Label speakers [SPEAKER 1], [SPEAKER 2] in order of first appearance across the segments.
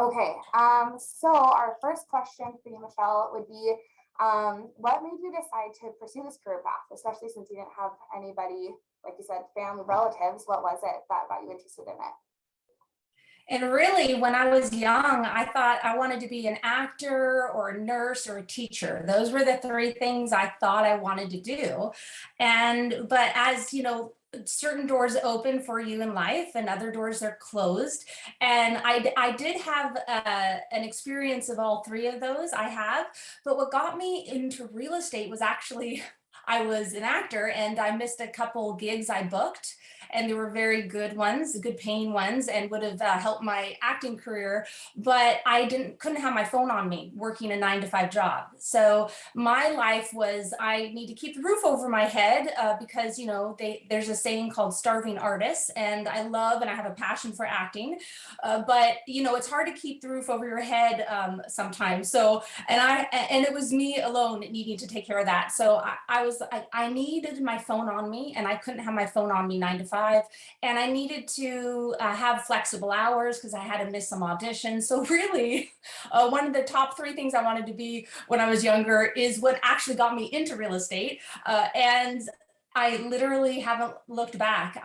[SPEAKER 1] Okay, so our first question for you, Michelle, would be, what made you decide to pursue this career path, especially since you didn't have anybody, like you said, family, relatives? What was it that got you interested in it?
[SPEAKER 2] And really, when I was young, I thought I wanted to be an actor or a nurse or a teacher. Those were the three things I thought I wanted to do. But as you know, certain doors open for you in life and other doors are closed. And I did have an experience of all three of those. I have. But what got me into real estate was actually I was an actor and I missed a couple gigs I booked, and they were very good ones, good paying ones, and would have helped my acting career. But couldn't have my phone on me working a 9 to 5 job. So my life was, I need to keep the roof over my head because, you know, there's a saying called starving artists, and I love and I have a passion for acting. But, you know, it's hard to keep the roof over your head sometimes. So, and it was me alone needing to take care of that. So I needed my phone on me, and I couldn't have my phone on me 9 to 5. And I needed to have flexible hours because I had to miss some auditions. So really, one of the top three things I wanted to be when I was younger is what actually got me into real estate. And I literally haven't looked back.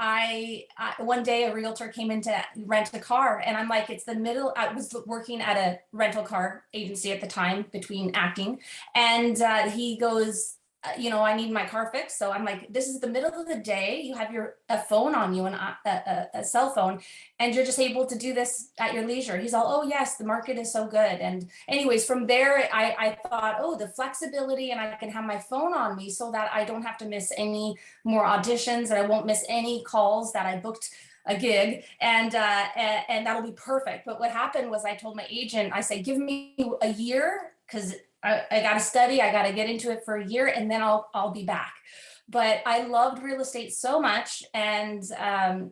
[SPEAKER 2] One day a realtor came in to rent a car, and I'm like, it's the middle. I was working at a rental car agency at the time between acting, and he goes, you know, I need my car fixed. So I'm like, this is the middle of the day. You have a phone on you and a cell phone, and you're just able to do this at your leisure. He's all, oh yes, the market is so good. And anyways, from there, I thought, oh, the flexibility, and I can have my phone on me so that I don't have to miss any more auditions, and I won't miss any calls that I booked a gig, and that'll be perfect. But what happened was I told my agent, I said, give me a year, because I got to study, I got to get into it for a year, and then I'll be back. But I loved real estate so much, and 5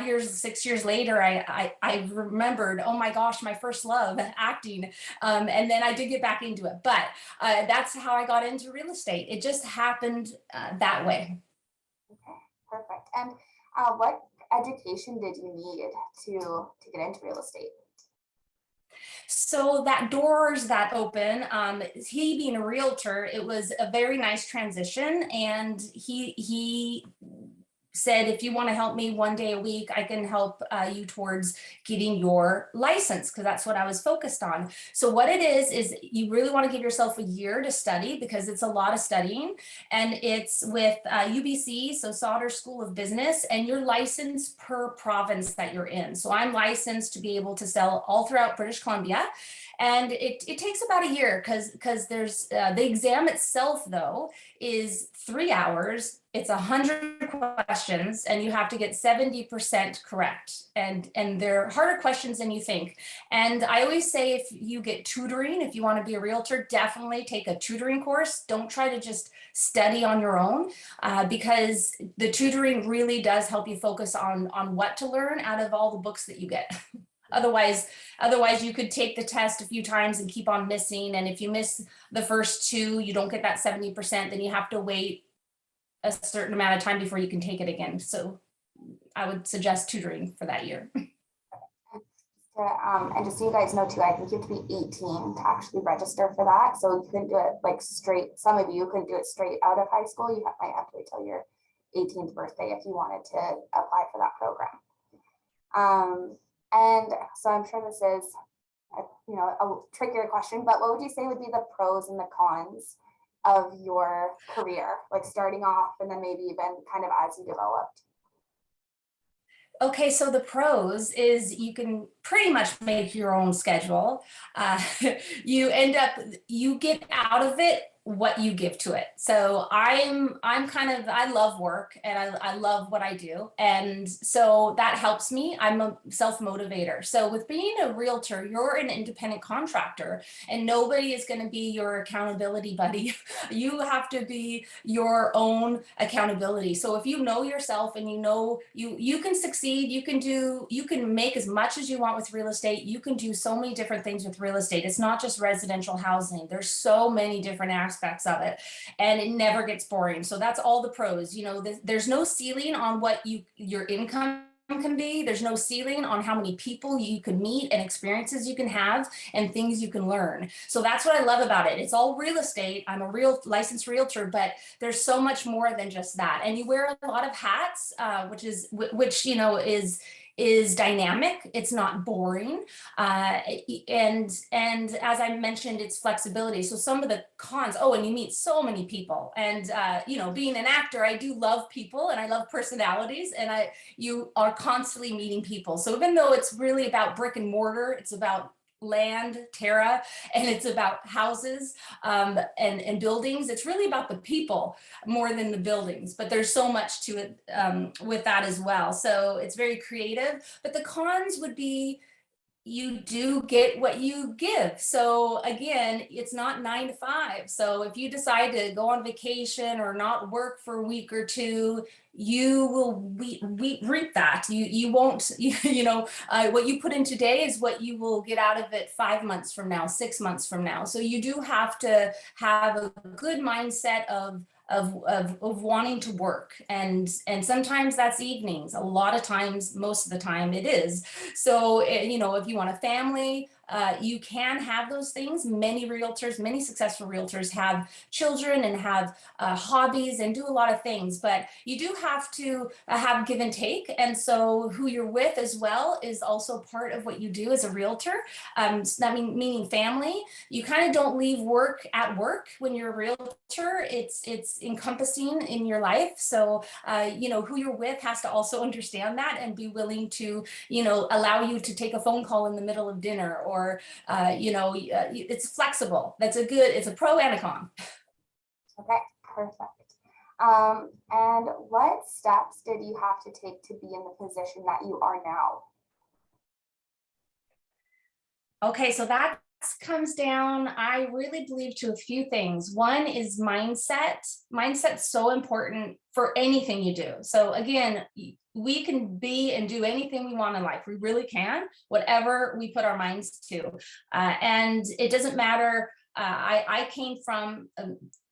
[SPEAKER 2] years, 6 years later, I remembered, oh my gosh, my first love, acting, and then I did get back into it. But that's how I got into real estate. It just happened that way.
[SPEAKER 1] Okay, perfect. And what education did you need to get into real estate?
[SPEAKER 2] So that doors that open, he being a realtor, it was a very nice transition. And he said, if you want to help me one day a week, I can help you towards getting your license, because that's what I was focused on. So what it is you really want to give yourself a year to study, because it's a lot of studying, and it's with UBC, so Sauder School of Business, and you're licensed per province that you're in. So I'm licensed to be able to sell all throughout British Columbia. And it takes about a year, because there's the exam itself, though, is 3 hours. It's 100 questions, and you have to get 70% correct. And they're harder questions than you think. And I always say, if you get tutoring, if you want to be a realtor, definitely take a tutoring course. Don't try to just study on your own, because the tutoring really does help you focus on what to learn out of all the books that you get. Otherwise, you could take the test a few times and keep on missing. And if you miss the first two, you don't get that 70%, then you have to wait a certain amount of time before you can take it again. So I would suggest tutoring for that year.
[SPEAKER 1] And just so you guys know too, I think you have to be 18 to actually register for that. So you couldn't do it like straight. Some of you couldn't do it straight out of high school. You might have to wait till your 18th birthday if you wanted to apply for that program. And so I'm sure this is, a trickier question, but what would you say would be the pros and the cons of your career, like starting off and then maybe even kind of as you developed?
[SPEAKER 2] Okay, so the pros is you can pretty much make your own schedule. You get out of it what you give to it. So I love work, and I love what I do. And so that helps me. I'm a self-motivator. So with being a realtor, you're an independent contractor, and nobody is going to be your accountability buddy. You have to be your own accountability. So if you know yourself and you know you can succeed, you can make as much as you want with real estate. You can do so many different things with real estate. It's not just residential housing. There's so many different aspects of it, and it never gets boring. So that's all the pros. There's no ceiling on what your income can be. There's no ceiling on how many people you can meet and experiences you can have and things you can learn. So that's what I love about it. It's all real estate. I'm a real licensed realtor, but there's so much more than just that. And you wear a lot of hats, which you know is dynamic. It's not boring. And as I mentioned, it's flexibility. So some of the cons, oh, and you meet so many people. And you know, being an actor, I do love people and I love personalities, and you are constantly meeting people. So even though it's really about brick and mortar, it's about land, terra, and it's about houses and buildings. It's really about the people more than the buildings, but there's so much to it with that as well. So it's very creative, but the cons would be you do get what you give. So again, it's not 9 to 5. So if you decide to go on vacation or not work for a week or two, you will reap that. You won't, you know, what you put in today is what you will get out of it 5 months from now, 6 months from now. So you do have to have a good mindset of wanting to work, and sometimes that's evenings. A lot of times, most of the time it is. So you know, if you want a family, you can have those things. Many realtors, many successful realtors have children and have hobbies and do a lot of things, but you do have to have give and take. And so who you're with as well is also part of what you do as a realtor. That meaning family. You kind of don't leave work at work when you're a realtor. It's encompassing in your life. So you know, who you're with has to also understand that and be willing to, you know, allow you to take a phone call in the middle of dinner, or you know, it's flexible. It's a pro and a con.
[SPEAKER 1] Okay, perfect. And what steps did you have to take to be in the position that you are now?
[SPEAKER 2] Okay, so that comes down, I really believe, to a few things. One is mindset. Mindset's so important for anything you do. So again, we can be and do anything we want in life. We really can, whatever we put our minds to. And it doesn't matter. I came from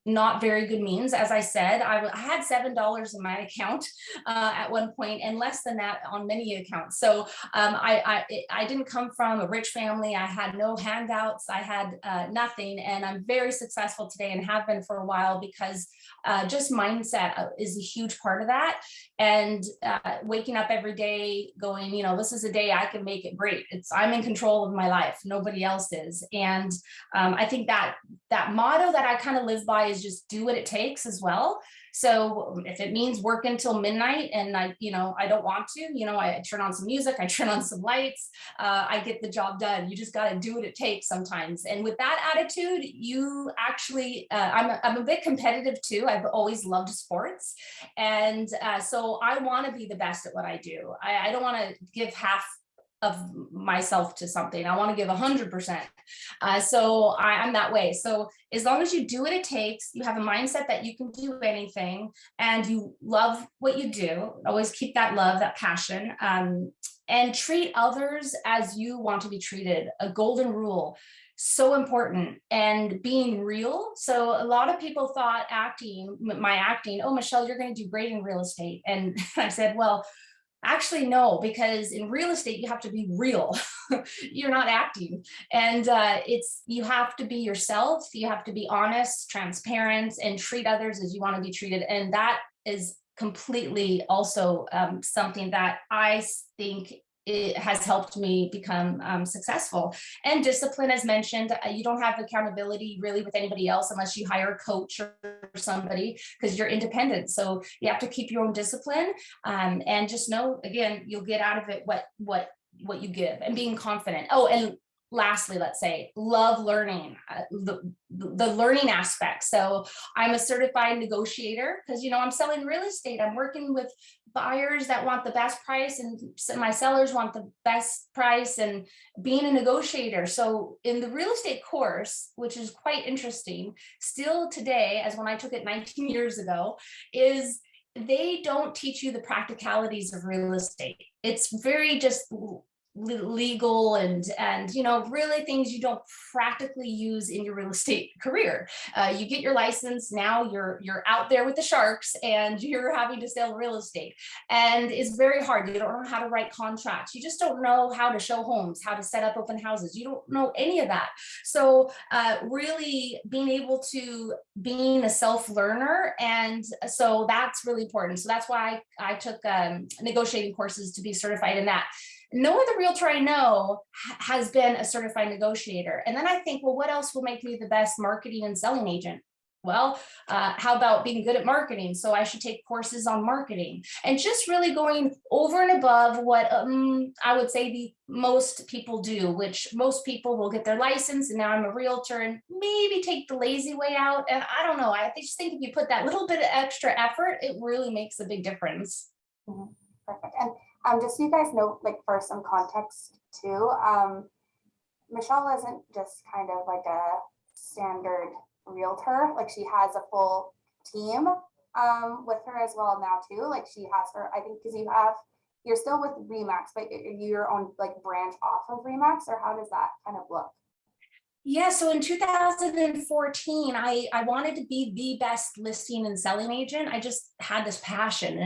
[SPEAKER 2] not very good means. As I said, I had $7 in my account at one point, and less than that on many accounts. So I didn't come from a rich family. I had no handouts. I had nothing, and I'm very successful today and have been for a while because just mindset is a huge part of that. And waking up every day going, you know, this is a day I can make it great. I'm in control of my life. Nobody else is. And I think that motto that I kind of live by is just do what it takes as well. So if it means work until midnight and I don't want to, you know, I turn on some music, I turn on some lights, I get the job done. You just got to do what it takes sometimes. And with that attitude, you actually, I'm a bit competitive too. I've always loved sports. And so I want to be the best at what I do. I don't want to give half of myself to something. I want to give 100%. So I'm that way. So as long as you do what it takes, you have a mindset that you can do anything, and you love what you do, always keep that love, that passion, and treat others as you want to be treated. A golden rule. So important. And being real. So a lot of people thought my acting, oh, Michelle, you're going to do great in real estate. And I said, well, actually, no, because in real estate, you have to be real. You're not acting. And you have to be yourself. You have to be honest, transparent, and treat others as you want to be treated. And that is completely also something that I think it has helped me become successful. And discipline, as mentioned, you don't have accountability really with anybody else unless you hire a coach or somebody, because you're independent. So you have to keep your own discipline, and just know, again, you'll get out of it what you give, and being confident. Oh, and lastly, let's say, love learning, the learning aspect. So I'm a certified negotiator because, you know, I'm selling real estate. I'm working with buyers that want the best price, and my sellers want the best price, and being a negotiator. So in the real estate course, which is quite interesting, still today, as when I took it 19 years ago, is they don't teach you the practicalities of real estate. It's very just legal and really things you don't practically use in your real estate career. You get your license, now you're out there with the sharks and you're having to sell real estate, and it's very hard. You don't know how to write contracts, you just don't know how to show homes, how to set up open houses, you don't know any of that. So really being a self-learner, and so that's really important. So that's why I took negotiating courses to be certified in that. No other realtor I know has been a certified negotiator. And then I think, well, what else will make me the best marketing and selling agent? Well, how about being good at marketing? So I should take courses on marketing, and just really going over and above what I would say the most people do, which most people will get their license and now I'm a realtor and maybe take the lazy way out. And I don't know, I just think if you put that little bit of extra effort, it really makes a big difference.
[SPEAKER 1] Mhm. Perfect. And just so you guys know, like for some context too, Michelle isn't just kind of like a standard realtor. Like she has a full team with her as well now too. Like she has her, I think, because you're still with Remax, but you're on like branch off of Remax, or how does that kind of look?
[SPEAKER 2] Yeah, so in 2014, I wanted to be the best listing and selling agent. I just had this passion,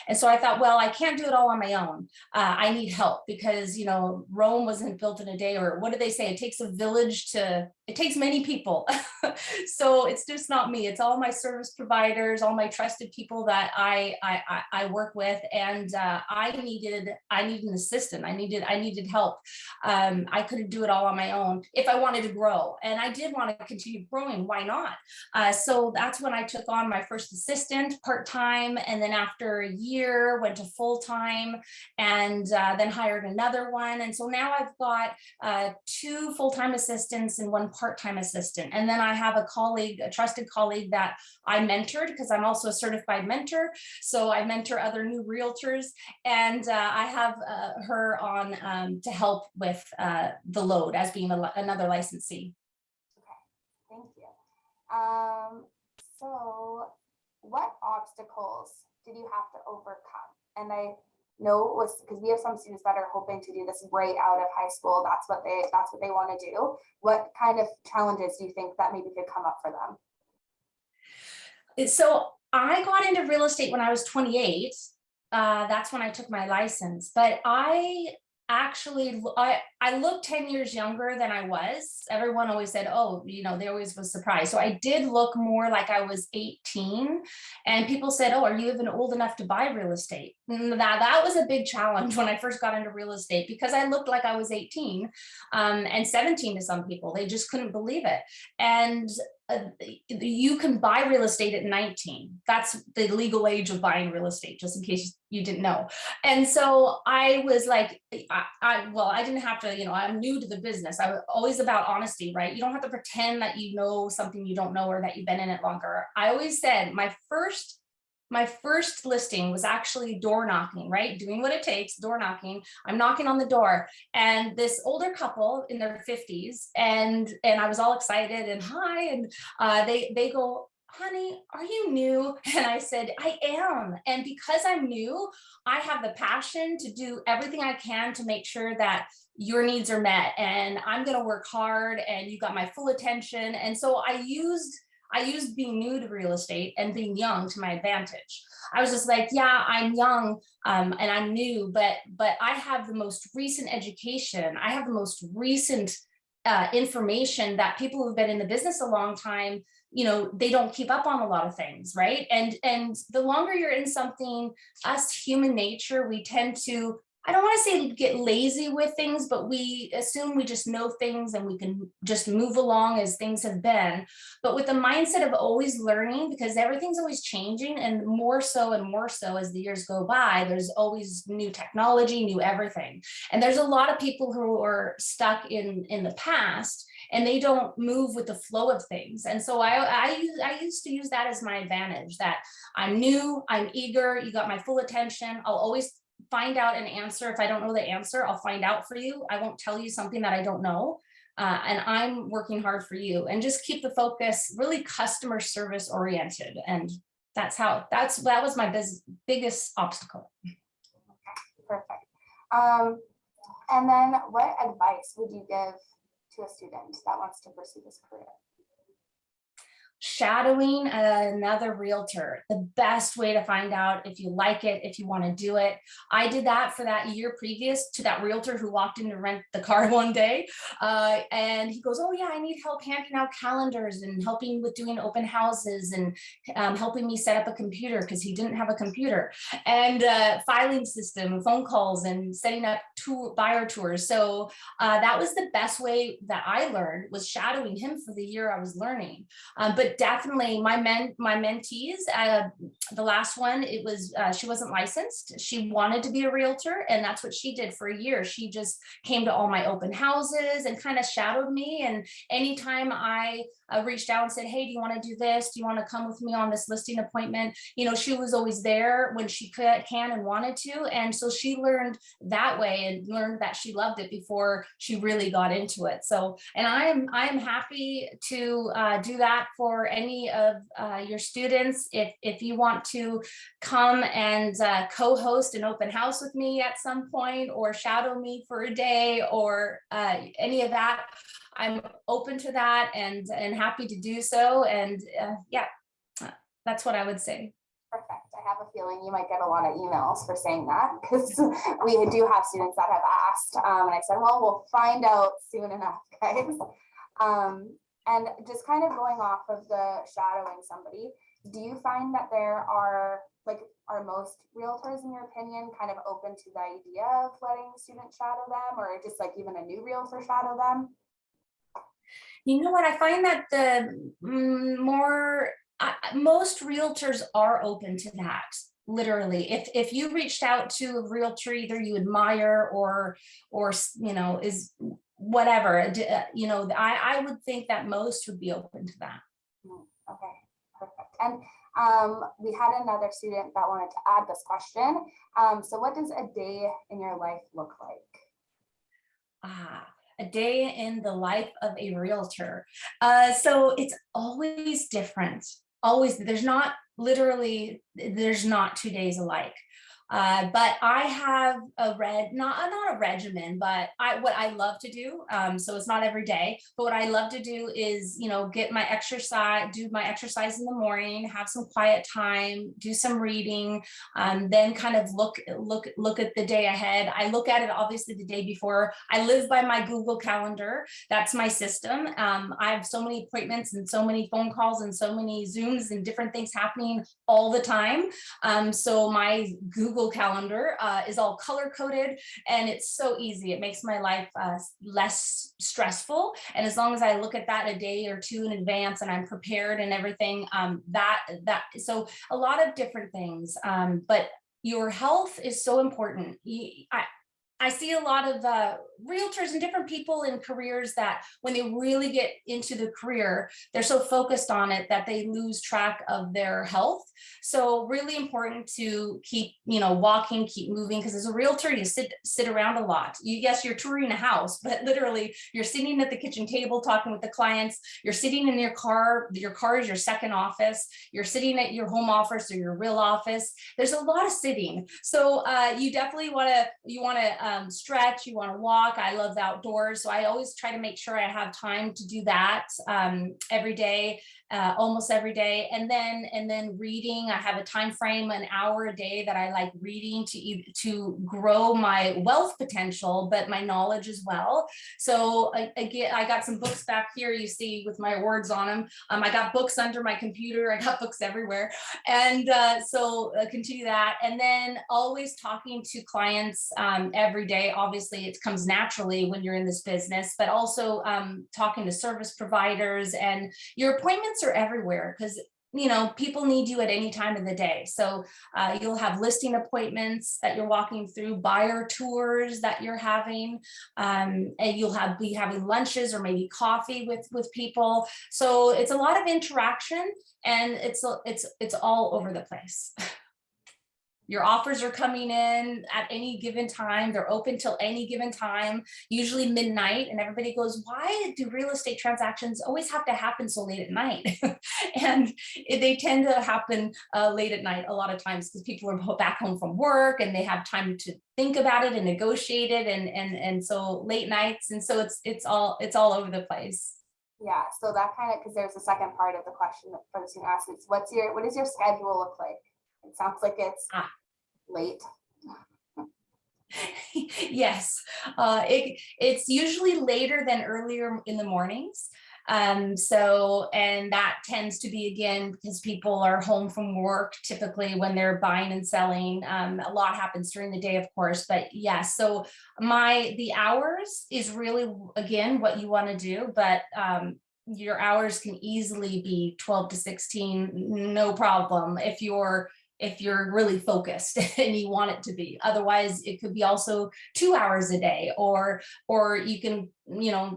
[SPEAKER 2] and so I thought, well, I can't do it all on my own. I need help because Rome wasn't built in a day, or what do they say? It takes a village to. It takes many people. So it's just not me. It's all my service providers, all my trusted people that I work with, and I needed an assistant. I needed help. I couldn't do it all on my own if I wanted to grow, and I did want to continue growing. Why not? So that's when I took on my first assistant part-time, and then after a year went to full-time, and then hired another one. And so now I've got 2 full-time assistants and 1 part-time assistant. And then I have a trusted colleague that I mentored, because I'm also a certified mentor. So I mentor other new realtors, and I have her on to help with the load as being another licensee.
[SPEAKER 1] Okay, thank you. So what obstacles did you have to overcome? And I know it was because we have some students that are hoping to do this right out of high school. That's what they want to do. What kind of challenges do you think that maybe could come up for them?
[SPEAKER 2] So I got into real estate when I was 28. That's when I took my license, but I look 10 years younger than I was. Everyone always said, oh, they always was surprised. So I did look more like I was 18, and people said, oh, are you even old enough to buy real estate? That was a big challenge when I first got into real estate, because I looked like I was 18 and 17 to some people. They just couldn't believe it. And you can buy real estate at 19. That's the legal age of buying real estate, just in case you didn't know. And so I was like, I didn't have to, I'm new to the business. I was always about honesty, right? You don't have to pretend that you know something you don't know, or that you've been in it longer. I always said my first listing was actually door knocking, right? Doing what it takes, door knocking. I'm knocking on the door, and this older couple in their 50s, and I was all excited and hi, and they go, honey, are you new? And I said, I am. And because I'm new, I have the passion to do everything I can to make sure that your needs are met, and I'm going to work hard, and you got my full attention. And so I used being new to real estate and being young to my advantage. I was just like, yeah, I'm young and I'm new, but I have the most recent education. I have the most recent information that people who've been in the business a long time, they don't keep up on a lot of things, right? And the longer you're in something, us human nature, we tend to, I don't want to say get lazy with things, but we assume we just know things and we can just move along as things have been. But with the mindset of always learning, because everything's always changing, and more so as the years go by, there's always new technology, new everything. And there's a lot of people who are stuck in the past, and they don't move with the flow of things. And so I used to use that as my advantage, that I'm new, I'm eager, you got my full attention. I'll always find out an answer. If I don't know the answer, I'll find out for you. I won't tell you something that I don't know. And I'm working hard for you, and just keep the focus really customer service oriented. And that was my biggest obstacle.
[SPEAKER 1] Perfect. And then what advice would you give to a student that wants to pursue this career?
[SPEAKER 2] Shadowing another realtor, the best way to find out if you like it, if you want to do it. I did that for that year previous to that realtor who walked in to rent the car one day. And he goes, oh yeah, I need help handing out calendars and helping with doing open houses and helping me set up a computer because he didn't have a computer, and filing system, phone calls, and setting up buyer tours. So that was the best way that I learned, was shadowing him for the year I was learning. But definitely my mentees, the last one, it was she wasn't licensed. She wanted to be a realtor, and that's what she did for a year. She just came to all my open houses and kind of shadowed me. And anytime I reached out and said, hey, do you want to do this? Do you want to come with me on this listing appointment? You know, she was always there when she can and wanted to. And so she learned that way and learned that she loved it before she really got into it. So, and I am happy to do that for any of your students. If you want to come and co-host an open house with me at some point, or shadow me for a day, or any of that, I'm open to that and happy to do so. And yeah, that's what I would say.
[SPEAKER 1] Perfect. I have a feeling you might get a lot of emails for saying that, because we do have students that have asked, and I said, well, we'll find out soon enough, guys. And just kind of going off of the shadowing somebody, do you find that there are most realtors, in your opinion, kind of open to the idea of letting students shadow them, or just like even a new realtor shadow them?
[SPEAKER 2] You know what, I find that most realtors are open to that. Literally, if you reached out to a realtor either you admire or you know, is whatever, you know, I would think that most would be open to that.
[SPEAKER 1] Okay, perfect. And we had another student that wanted to add this question. So what does a day in your life look like?
[SPEAKER 2] A day in the life of a realtor. So it's always different. Always, there's not 2 days alike. But I have not a regimen, but what I love to do, so it's not every day, but what I love to do is, you know, do my exercise in the morning, have some quiet time, do some reading, then kind of look at the day ahead. I look at it obviously the day before. I live by my Google Calendar. That's my system. I have so many appointments and so many phone calls and so many Zooms and different things happening all the time. So my Google Calendar is all color coded, and it's so easy. It makes my life less stressful. And as long as I look at that a day or two in advance and I'm prepared and everything, so a lot of different things. But your health is so important. I see a lot of realtors and different people in careers that when they really get into the career, they're so focused on it that they lose track of their health. So really important to keep, you know, walking, keep moving, because as a realtor, you sit around a lot. Yes, you're touring a house, but literally you're sitting at the kitchen table talking with the clients. You're sitting in your car. Your car is your second office. You're sitting at your home office or your real office. There's a lot of sitting. So you definitely want to stretch, you want to walk. I love the outdoors. So I always try to make sure I have time to do that every day, almost every day. And then reading, I have a time frame, an hour a day that I like reading to grow my wealth potential, but my knowledge as well. So again, I got some books back here, you see, with my words on them. I got books under my computer. I got books everywhere. And so continue that. And then always talking to clients every day. Obviously, it comes naturally when you're in this business, but also talking to service providers, and your appointments are everywhere because, you know, people need you at any time of the day. So you'll have listing appointments that you're walking through, buyer tours that you're having, and you'll be having lunches or maybe coffee with people. So it's a lot of interaction, and it's all over the place. Your offers are coming in at any given time. They're open till any given time, usually midnight. And everybody goes, why do real estate transactions always have to happen so late at night? And they tend to happen late at night a lot of times because people are back home from work and they have time to think about it and negotiate it. And so late nights. And so it's all over the place.
[SPEAKER 1] Yeah, so that kind of, because there's a second part of the question that for the student asks, is what does your schedule look like? It sounds like it's late.
[SPEAKER 2] Yes, it's usually later than earlier in the mornings. And that tends to be, again, because people are home from work typically when they're buying and selling. A lot happens during the day, of course, but yes. So the hours is really, again, what you want to do, but your hours can easily be 12 to 16, no problem, if you're really focused and you want it to be. Otherwise, it could be also 2 hours a day, or you can,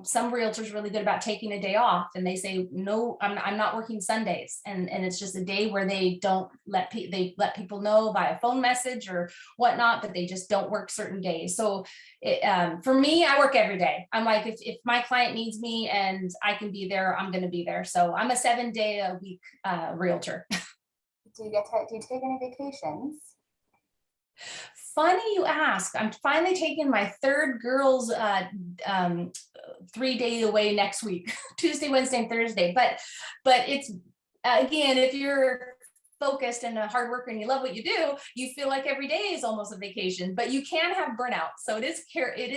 [SPEAKER 2] some realtors are really good about taking a day off and they say, no, I'm not working Sundays. And it's just a day where they don't let people know via phone message or whatnot, but they just don't work certain days. So for me, I work every day. I'm like, if my client needs me and I can be there, I'm going to be there. So I'm a 7-day-a-week realtor.
[SPEAKER 1] Do you take any vacations?
[SPEAKER 2] Funny you ask. I'm finally taking my third girls 3 days away next week, Tuesday, Wednesday, and Thursday. But it's, again, if you're focused and a hard worker and you love what you do, you feel like every day is almost a vacation, but you can have burnout. So it is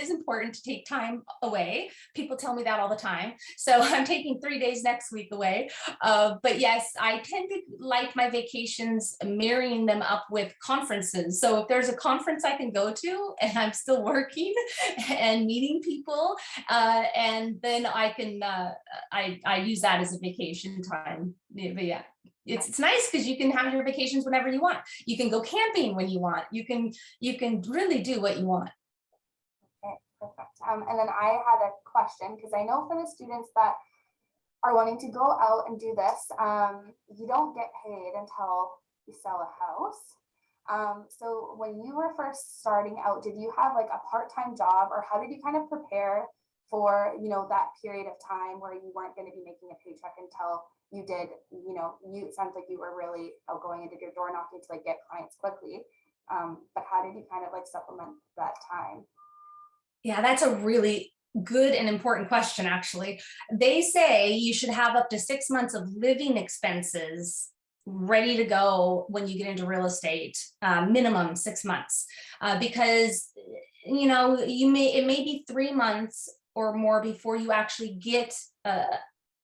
[SPEAKER 2] important to take time away. People tell me that all the time. So I'm taking 3 days next week away. But yes, I tend to like my vacations marrying them up with conferences. So if there's a conference I can go to and I'm still working and meeting people, and then I can, I use that as a vacation time. But yeah. It's nice because you can have your vacations whenever you want. You can go camping when you want. You can really do what you want.
[SPEAKER 1] Okay, perfect. And then I had a question, because I know for the students that are wanting to go out and do this, you don't get paid until you sell a house. So when you were first starting out, did you have like a part-time job, or how did you kind of prepare for, that period of time where you weren't going to be making a paycheck until you did, it sounds like you were really outgoing and did your door knocking to like get clients quickly. But how did you kind of like supplement that time?
[SPEAKER 2] Yeah, that's a really good and important question, actually. They say you should have up to 6 months of living expenses ready to go when you get into real estate, minimum 6 months, because it may be 3 months or more before you actually get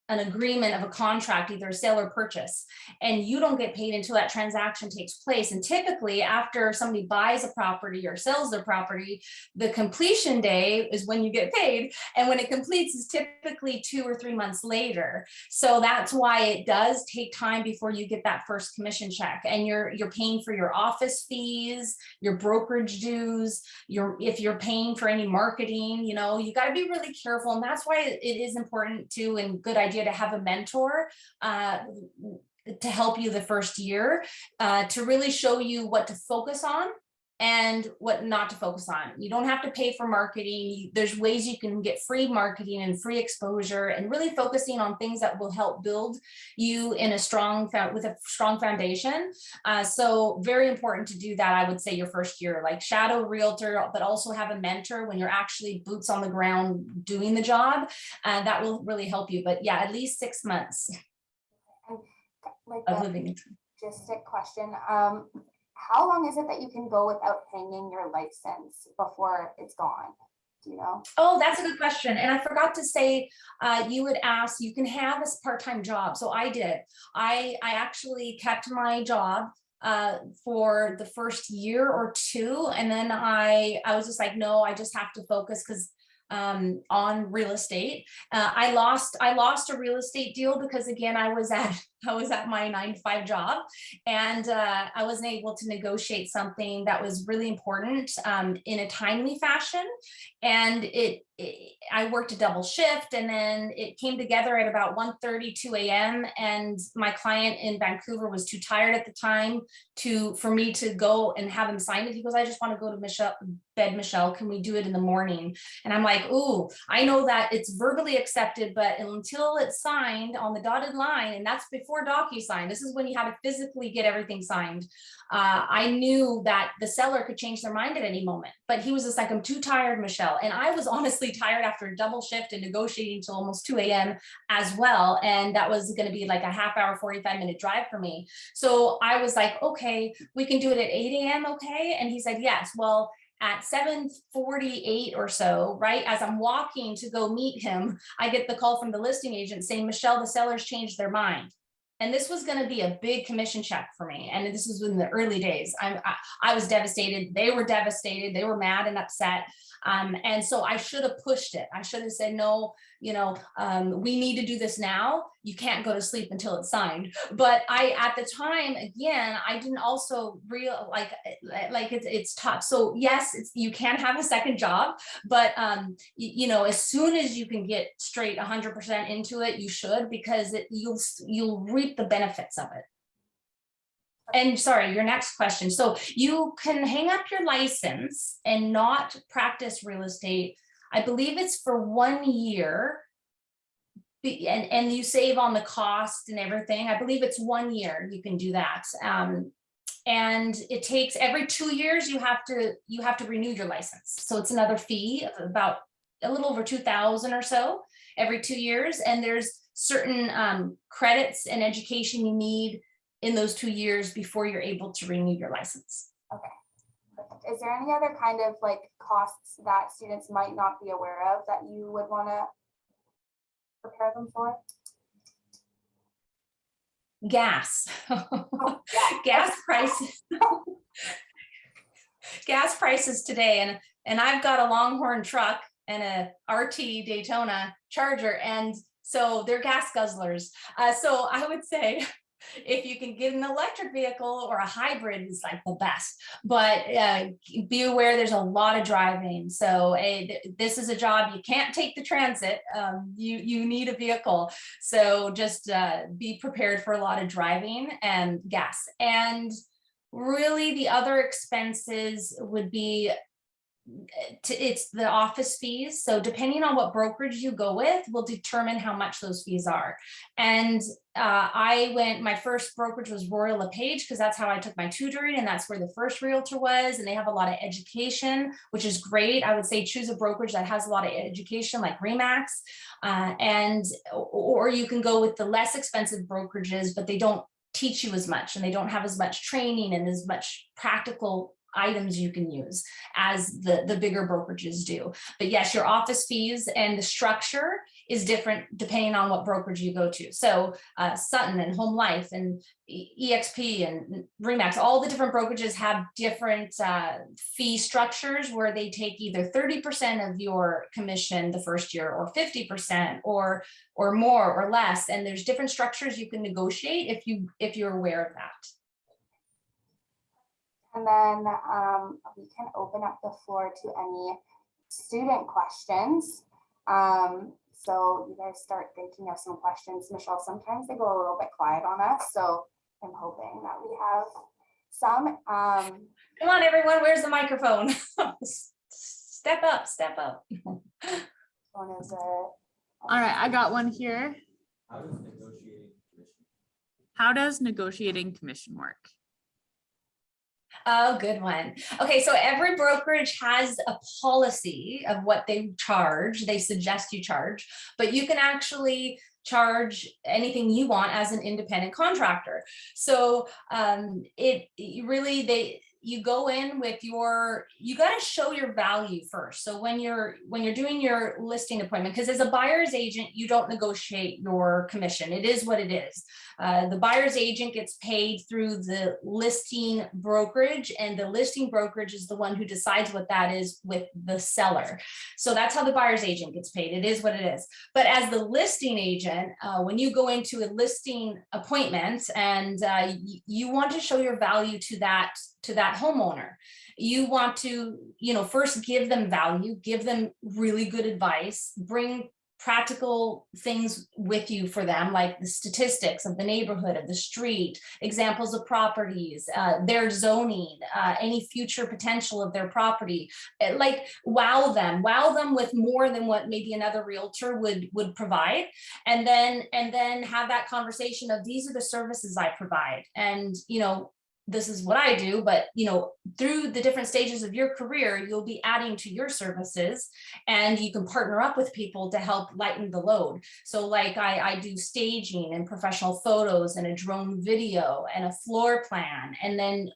[SPEAKER 2] an agreement of a contract, either a sale or purchase, and you don't get paid until that transaction takes place. And typically after somebody buys a property or sells their property, the completion day is when you get paid. And when it completes is typically 2 or 3 months later. So that's why it does take time before you get that first commission check. And you're paying for your office fees, your brokerage dues, if you're paying for any marketing, you got to be really careful. And that's why it is important to, and good idea to have a mentor to help you the first year, to really show you what to focus on and what not to focus on. You don't have to pay for marketing. There's ways you can get free marketing and free exposure, and really focusing on things that will help build you in with a strong foundation. So very important to do that, I would say, your first year, like shadow realtor, but also have a mentor when you're actually boots on the ground doing the job. That will really help you. But yeah, at least 6 months of living.
[SPEAKER 1] Logistic question. How long is it that you can go without hanging your license before it's gone? Do you know?
[SPEAKER 2] Oh, that's a good question. And I forgot to say, you would ask, you can have a part-time job. So I did. I actually kept my job for the first year or two. And then I was just like, no, I just have to focus because on real estate. I lost a real estate deal because, again, I was I was at my 9 to 5 job, and I wasn't able to negotiate something that was really important in a timely fashion. And I worked a double shift, and then it came together at about 1:30, 2 a.m. And my client in Vancouver was too tired at the time for me to go and have him sign it. He goes, I just want to go to bed, Michelle. Can we do it in the morning? And I'm like, ooh, I know that it's verbally accepted, but until it's signed on the dotted line, and that's before DocuSign, this is when you had to physically get everything signed. I knew that the seller could change their mind at any moment, but he was just like, I'm too tired, Michelle. And I was honestly tired after a double shift and negotiating till almost 2 a.m. as well. And that was going to be like a half hour, 45-minute drive for me. So I was like, okay, we can do it at 8 a.m. Okay. And he said, yes. Well, at 7:48 or so, right, as I'm walking to go meet him, I get the call from the listing agent saying, Michelle, the sellers changed their mind. And this was going to be a big commission check for me. And this was in the early days. I was devastated. They were devastated. They were mad and upset. And so I should have pushed it. I should have said, no, we need to do this now. You can't go to sleep until it's signed. But at the time, again, I didn't also like it's tough. So yes, you can have a second job, but as soon as you can get straight 100% into it, you should, because you'll reap the benefits of it. And sorry, your next question. So you can hang up your license and not practice real estate. I believe it's for 1 year, and you save on the cost and everything. I believe it's 1 year you can do that. And it takes every 2 years you have to renew your license. So it's another fee of about a little over 2,000 or so every 2 years. And there's certain credits and education you need in those 2 years before you're able to renew your license.
[SPEAKER 1] Okay, perfect. Is there any other kind of like costs that students might not be aware of that you would want to prepare them for?
[SPEAKER 2] Gas.
[SPEAKER 1] Oh, yeah.
[SPEAKER 2] Gas prices. Gas prices today, and I've got a Longhorn truck and a RT Daytona Charger, and so they're gas guzzlers. So I would say, if you can get an electric vehicle or a hybrid, is like the best, but be aware there's a lot of driving. So this is a job, you can't take the transit. You need a vehicle. So just be prepared for a lot of driving and gas. And really the other expenses would be it's the office fees. So depending on what brokerage you go with will determine how much those fees are. And my first brokerage was Royal LePage, because that's how I took my tutoring, and that's where the first realtor was. And they have a lot of education, which is great. I would say choose a brokerage that has a lot of education, like Remax, or you can go with the less expensive brokerages, but they don't teach you as much, and they don't have as much training and as much practical items you can use as the bigger brokerages do. But yes, your office fees and the structure is different depending on what brokerage you go to. So Sutton and Home Life and EXP and Remax, all the different brokerages have different fee structures where they take either 30% of your commission the first year, or 50%, or more or less. And there's different structures you can negotiate if you're aware of that.
[SPEAKER 1] And then we can open up the floor to any student questions. So you guys start thinking of some questions. Michelle, sometimes they go a little bit quiet on us, so I'm hoping that we have some.
[SPEAKER 2] Come on, everyone, where's the microphone? Step up, step up.
[SPEAKER 1] One is
[SPEAKER 3] All right, I got one here. How does negotiating commission work?
[SPEAKER 2] Oh, good one. Okay, so every brokerage has a policy of what they charge. They suggest you charge, but you can actually charge anything you want as an independent contractor. So you go in with you got to show your value first. So when you're doing your listing appointment, because as a buyer's agent, you don't negotiate your commission. It is what it is. The buyer's agent gets paid through the listing brokerage, and the listing brokerage is the one who decides what that is with the seller. So that's how the buyer's agent gets paid. It is what it is. But as the listing agent, when you go into a listing appointment and you want to show your value to that homeowner, you want to, first give them value, give them really good advice, bring practical things with you for them, like the statistics of the neighborhood, of the street, examples of properties, their zoning, any future potential of their property. Like wow them with more than what maybe another realtor would provide, and then have that conversation of, these are the services I provide, and this is what I do, but through the different stages of your career, you'll be adding to your services, and you can partner up with people to help lighten the load. So like I do staging and professional photos and a drone video and a floor plan, and then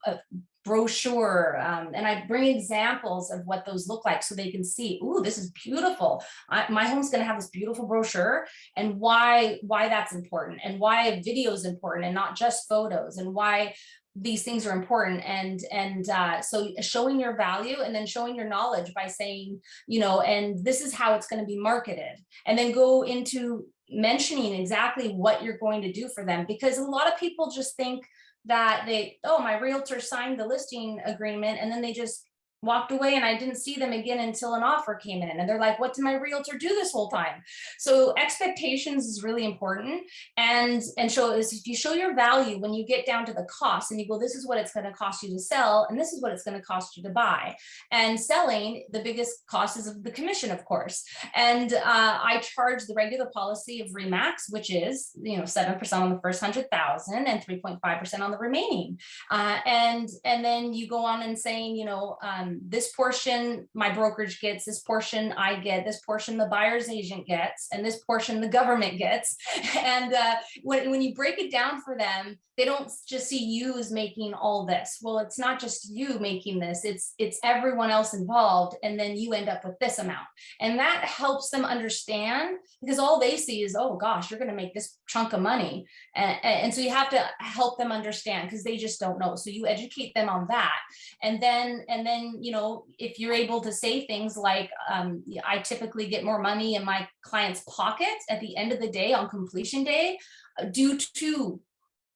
[SPEAKER 2] a brochure, and I bring examples of what those look like so they can see, ooh, this is beautiful. My home's going to have this beautiful brochure, and why that's important, and why a video is important and not just photos, and why these things are important. And so showing your value, and then showing your knowledge by saying, and this is how it's going to be marketed, and then go into mentioning exactly what you're going to do for them. Because a lot of people just think that my realtor signed the listing agreement and then they just walked away, and I didn't see them again until an offer came in, and they're like, what did my realtor do this whole time? So expectations is really important. And if you show your value, when you get down to the cost and you go, this is what it's going to cost you to sell, and this is what it's going to cost you to buy. And selling, the biggest cost is the commission, of course. And I charge the regular policy of RE/MAX, which is 7% on the first 100,000 and 3.5% on the remaining. And then you go on and saying, this portion my brokerage gets, this portion I get, this portion the buyer's agent gets, and this portion the government gets. And when you break it down for them, they don't just see you as making all this. Well, it's not just you making this, it's everyone else involved, and then you end up with this amount. And that helps them understand, because all they see is, oh gosh, you're going to make this chunk of money. And so you have to help them understand, because they just don't know. So you educate them on that. And then if you're able to say things like, I typically get more money in my client's pocket at the end of the day on completion day due to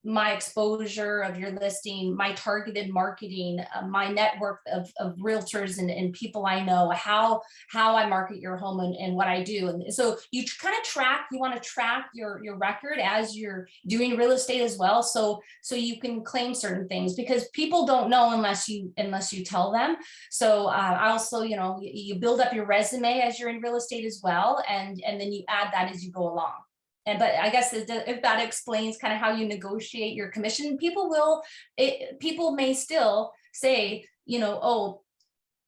[SPEAKER 2] my exposure of your listing, my targeted marketing, my network of realtors and people I know, how I market your home and what I do. And so you want to track your record as you're doing real estate as well. So you can claim certain things, because people don't know unless you tell them. So I also, you build up your resume as you're in real estate as well. And then you add that as you go along. But I guess if that explains kind of how you negotiate your commission, people may still say, oh,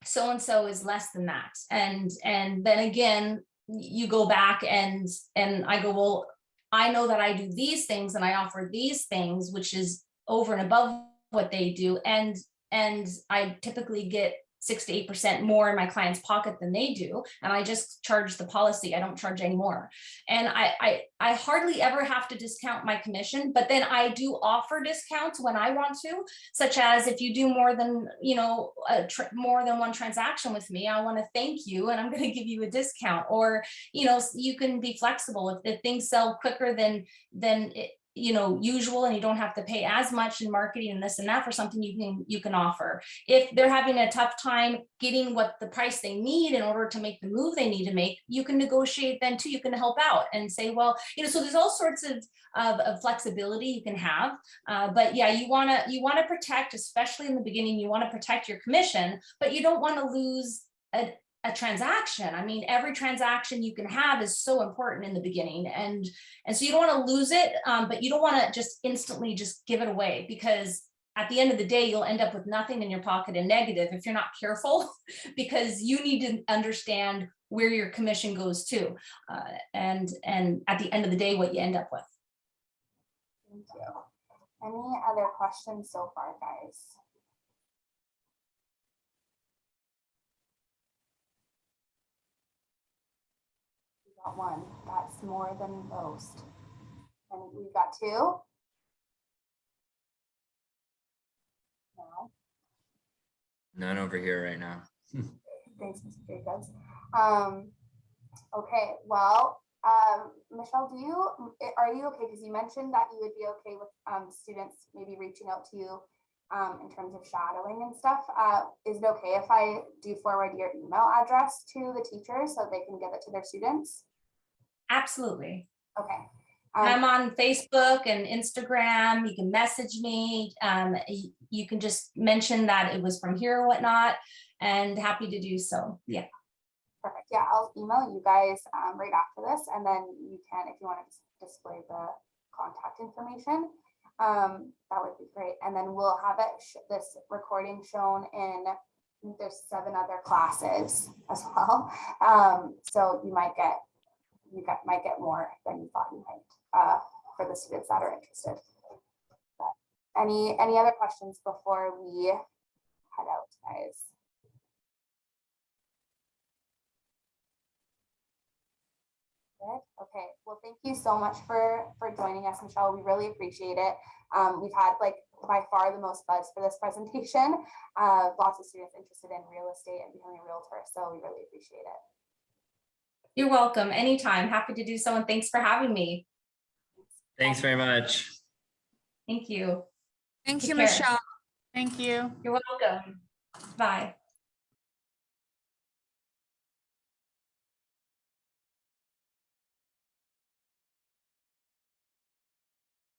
[SPEAKER 2] so-and-so is less than that. And then again, you go back and I go, well, I know that I do these things and I offer these things, which is over and above what they do. And I typically get 6 to 8% more in my client's pocket than they do. And I just charge the policy. I don't charge any more. And I hardly ever have to discount my commission, but then I do offer discounts when I want to, such as if you do more than, more than one transaction with me, I want to thank you and I'm going to give you a discount. Or, you can be flexible if things sell quicker than usual, and you don't have to pay as much in marketing and this and that for something you can offer. If they're having a tough time getting what the price they need in order to make the move they need to make, you can negotiate then too. You can help out and say, well, so there's all sorts of flexibility you can have. But yeah, you want to protect, especially in the beginning, you want to protect your commission, but you don't want to lose a transaction. I mean, every transaction you can have is so important in the beginning. And so you don't want to lose it, but you don't want to just instantly just give it away, because at the end of the day, you'll end up with nothing in your pocket and negative if you're not careful, because you need to understand where your commission goes to. And at the end of the day, what you end up with.
[SPEAKER 1] Thank you. Any other questions so far, guys? Got one. That's more than most. And we've got two. No.
[SPEAKER 4] None over here right now.
[SPEAKER 1] Thanks, Mr. Jacobs. Okay, well, Michelle, are you okay? Because you mentioned that you would be okay with students maybe reaching out to you in terms of shadowing and stuff. Is it okay if I do forward your email address to the teachers so they can give it to their students?
[SPEAKER 2] Absolutely.
[SPEAKER 1] Okay.
[SPEAKER 2] I'm on Facebook and Instagram. You can message me. You can just mention that it was from here or whatnot, and happy to do so. Yeah.
[SPEAKER 1] Perfect. Yeah, I'll email you guys right after this, and then you can, if you want to display the contact information, that would be great. And then we'll have it this recording shown in, I think there's 7 other classes as well. So you might get more than you thought you might for the students that are interested. But any other questions before we head out, guys? Good. Okay. Well, thank you so much for joining us, Michelle. We really appreciate it. We've had by far the most buzz for this presentation. Lots of students interested in real estate and becoming a realtor, so we really appreciate it.
[SPEAKER 2] You're welcome. Anytime. Happy to do so. And thanks for having me.
[SPEAKER 4] Thanks very much.
[SPEAKER 2] Thank you.
[SPEAKER 5] Thank
[SPEAKER 2] Take
[SPEAKER 5] you,
[SPEAKER 2] care.
[SPEAKER 5] Michelle.
[SPEAKER 3] Thank you.
[SPEAKER 2] You're welcome. Bye.